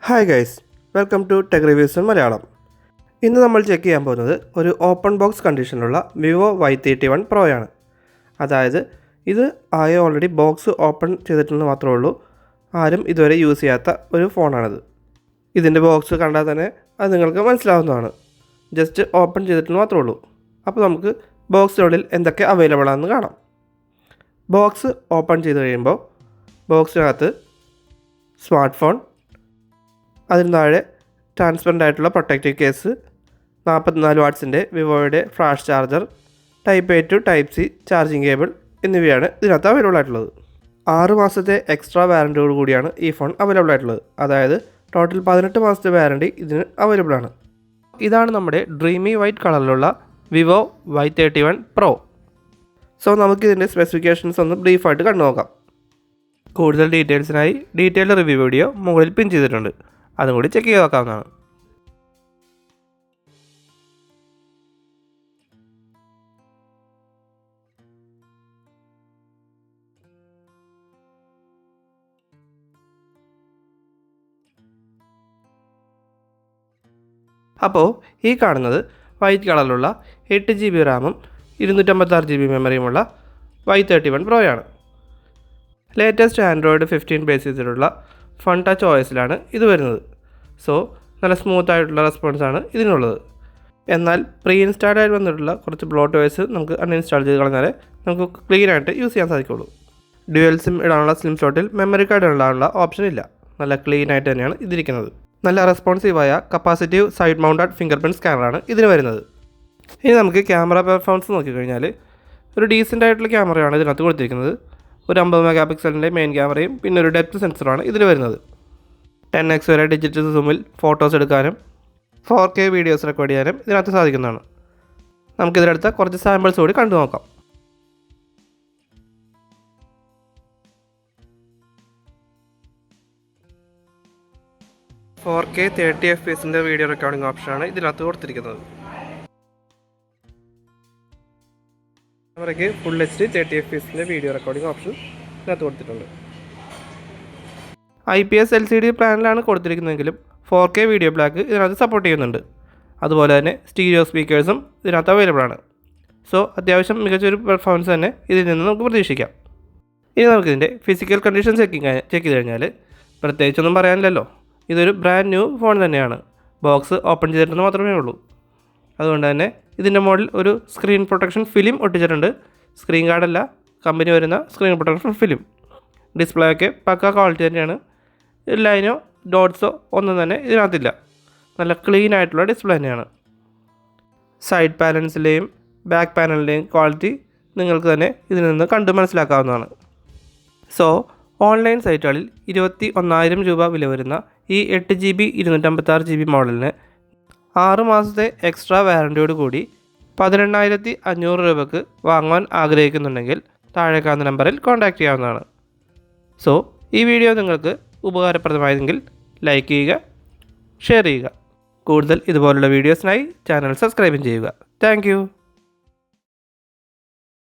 Hi guys, welcome to tech reviews in Malayalam. ഇന്ന് നമ്മൾ check ചെയ്യാൻ പോകുന്നത് ഒരു ഓപ്പൺ ബോക്സ് കണ്ടീഷനിലുള്ള വിവോ Y31 Pro ആണ്. അതായത് ഇത് ഓൾറെഡി ബോക്സ് ഓപ്പൺ ചെയ്തിട്ടുണ്ടെന്ന് മാത്രമേ ഉള്ളൂ, ആരും ഇതുവരെ യൂസ് ചെയ്യാത്ത ഒരു ഫോണാണിത്. ഇതിൻ്റെ ബോക്സ് കണ്ടാൽ തന്നെ അത് നിങ്ങൾക്ക് മനസ്സിലാവുന്നതാണ്. ജസ്റ്റ് ഓപ്പൺ ചെയ്തിട്ടെന്ന് മാത്രമേ ഉള്ളൂ. അപ്പോൾ നമുക്ക് ബോക്സിനുള്ളിൽ എന്തൊക്കെ അവൈലബിൾ ആണെന്ന് കാണാം. ബോക്സ് ഓപ്പൺ ചെയ്ത് കഴിയുമ്പോൾ ബോക്സിനകത്ത് സ്മാർട്ട് ഫോൺ, അതിന് താഴെ ട്രാൻസ്പെറൻ്റ് ആയിട്ടുള്ള പ്രൊട്ടക്റ്റീവ് കേസ്, 44 വാട്ട്സിൻ്റെ വിവോയുടെ flash charger, Type-A to Type-C charging cable എന്നിവയാണ് ഇതിനകത്ത് അവൈലബിൾ ആയിട്ടുള്ളത്. 6 മാസത്തെ എക്സ്ട്രാ വാറൻറ്റിയോട് കൂടിയാണ് ഈ ഫോൺ അവൈലബിൾ ആയിട്ടുള്ളത്. അതായത് ടോട്ടൽ 18 മാസത്തെ വാറൻറ്റി ഇതിന് അവൈലബിൾ ആണ്. ഇതാണ് നമ്മുടെ ഡ്രീമി വൈറ്റ് കളറിലുള്ള വിവോ Y31 Pro. സോ നമുക്കിതിൻ്റെ സ്പെസിഫിക്കേഷൻസ് ഒന്ന് ബ്രീഫായിട്ട് കണ്ടു നോക്കാം. കൂടുതൽ ഡീറ്റെയിൽസിനായി ഡീറ്റെയിൽഡ് റിവ്യൂ വീഡിയോ മുകളിൽ പിൻ ചെയ്തിട്ടുണ്ട്, അതും കൂടി ചെക്ക് ചെയ്ത് നോക്കാവുന്നതാണ്. അപ്പോൾ ഈ കാണുന്നത് വൈറ്റ് കളറിലുള്ള 8 GB റാമും 256 GB മെമ്മറിയുമുള്ള Y31 Pro ആണ്. ലേറ്റസ്റ്റ് ആൻഡ്രോയിഡ് 15 ബേസ് ചെയ്തിട്ടുള്ള ഫൺ ടച്ച് OSലാണ് ഇത് വരുന്നത്. സോ നല്ല സ്മൂത്ത് ആയിട്ടുള്ള റെസ്പോൺസാണ് ഇതിനുള്ളത്. എന്നാൽ പ്രീ ഇൻസ്റ്റാൾഡ് ആയിട്ട് വന്നിട്ടുള്ള കുറച്ച് ബ്ലോട്ട് OS നമുക്ക് അൺഇൻസ്റ്റാൾ ചെയ്ത് കളഞ്ഞാൽ നമുക്ക് ക്ലീനായിട്ട് യൂസ് ചെയ്യാൻ സാധിക്കുള്ളൂ. ഡ്യുവൽ സിം ഇടാനുള്ള സ്ലിം സ്ലോട്ടിൽ മെമ്മറി കാർഡ് ഇടാനുള്ള ഓപ്ഷൻ ഇല്ല. നല്ല ക്ലീൻ ആയിട്ട് തന്നെയാണ് ഇതിരിക്കുന്നത്. നല്ല റെസ്പോൺസീവായ capacitive side mounted fingerprint സ്കാനറാണ് ഇതിന് വരുന്നത്. ഇനി നമുക്ക് ക്യാമറ പെർഫോമൻസ് നോക്കിക്കഴിഞ്ഞാൽ ഒരു ഡീസൻ്റ് ആയിട്ടുള്ള ക്യാമറയാണ് ഇതിനകത്ത് കൊടുത്തിരിക്കുന്നത്. ഒരു 50 മെഗാ പിക്സലിൻ്റെ മെയിൻ ക്യാമറയും പിന്നെ ഒരു ഡെപ്ത് സെൻസറാണ് ഇതിൽ വരുന്നത്. 10x വരെ ഡിജിറ്റൽ സൂമിൽ ഫോട്ടോസ് എടുക്കാനും 4K വീഡിയോസ് റെക്കോർഡ് ചെയ്യാനും ഇതിനകത്ത് സാധിക്കുന്നതാണ്. നമുക്കിതിനടുത്ത കുറച്ച് സാമ്പിൾസ് കൂടി കണ്ടു നോക്കാം. .4K 30 FPS വീഡിയോ റെക്കോർഡിംഗ് ഓപ്ഷനാണ് ഇതിനകത്ത് കൊടുത്തിരിക്കുന്നത്. ക്യാമറയ്ക്ക് full HD 30 FPS video recording option ഇതിനകത്ത് കൊടുത്തിട്ടുണ്ട്. IPS LCD പ്ലാനിലാണ് കൊടുത്തിരിക്കുന്നതെങ്കിലും 4K video black ഇതിനകത്ത് സപ്പോർട്ട് ചെയ്യുന്നുണ്ട്. അതുപോലെ തന്നെ സ്റ്റീരിയോ സ്പീക്കേഴ്സും ഇതിനകത്ത് അവൈലബിൾ ആണ്. സോ അത്യാവശ്യം മികച്ചൊരു പെർഫോമൻസ് തന്നെ ഇതിൽ നിന്ന് നമുക്ക് പ്രതീക്ഷിക്കാം. ഇനി നമുക്കിതിൻ്റെ ഫിസിക്കൽ കണ്ടീഷൻ ചെക്ക് ചെയ്ത് കഴിഞ്ഞാൽ പ്രത്യേകിച്ചൊന്നും പറയാനില്ലല്ലോ. ഇതൊരു ബ്രാൻഡ് ന്യൂ ഫോൺ തന്നെയാണ്. ബോക്സ് ഓപ്പൺ ചെയ്തിട്ടെന്ന് മാത്രമേ ഉള്ളൂ. അതുകൊണ്ട് തന്നെ ഇതിൻ്റെ മോഡൽ ഒരു സ്ക്രീൻ പ്രൊട്ടക്ഷൻ ഫിലിം ഒട്ടിച്ചിട്ടുണ്ട്. സ്ക്രീൻ ഗാർഡല്ല, കമ്പനി വരുന്ന സ്ക്രീൻ പ്രൊട്ടക്ഷൻ ഫിലിം. ഡിസ്പ്ലേ ഒക്കെ പക്ക ക്വാളിറ്റി തന്നെയാണ്. ലൈനോ ഡോട്ട്സോ ഒന്നും തന്നെ ഇതിനകത്തില്ല. നല്ല ക്ലീൻ ആയിട്ടുള്ള ഡിസ്പ്ലേ തന്നെയാണ്. സൈഡ് പാനൽസിലെയും ബാക്ക് പാനലിൻ്റെയും ക്വാളിറ്റി നിങ്ങൾക്ക് തന്നെ ഇതിൽ നിന്ന് കണ്ട് മനസ്സിലാക്കാവുന്നതാണ്. സോ ഓൺലൈൻ സൈറ്റുകളിൽ 21,000 രൂപ വില വരുന്ന ഈ 8 GB 256 GB മോഡലിന് 6 മാസത്തെ എക്സ്ട്രാ വാറൻറ്റിയോട് കൂടി 18,500 രൂപയ്ക്ക് വാങ്ങാൻ ആഗ്രഹിക്കുന്നുണ്ടെങ്കിൽ താഴെ കാണുന്ന നമ്പറിൽ കോൺടാക്റ്റ് ചെയ്യാവുന്നതാണ്. സോ ഈ വീഡിയോ നിങ്ങൾക്ക് ഉപകാരപ്രദമായതെങ്കിൽ ലൈക്ക് ചെയ്യുക, ഷെയർ ചെയ്യുക. കൂടുതൽ ഇതുപോലുള്ള വീഡിയോസിനായി ചാനൽ സബ്സ്ക്രൈബ് ചെയ്യുക. താങ്ക്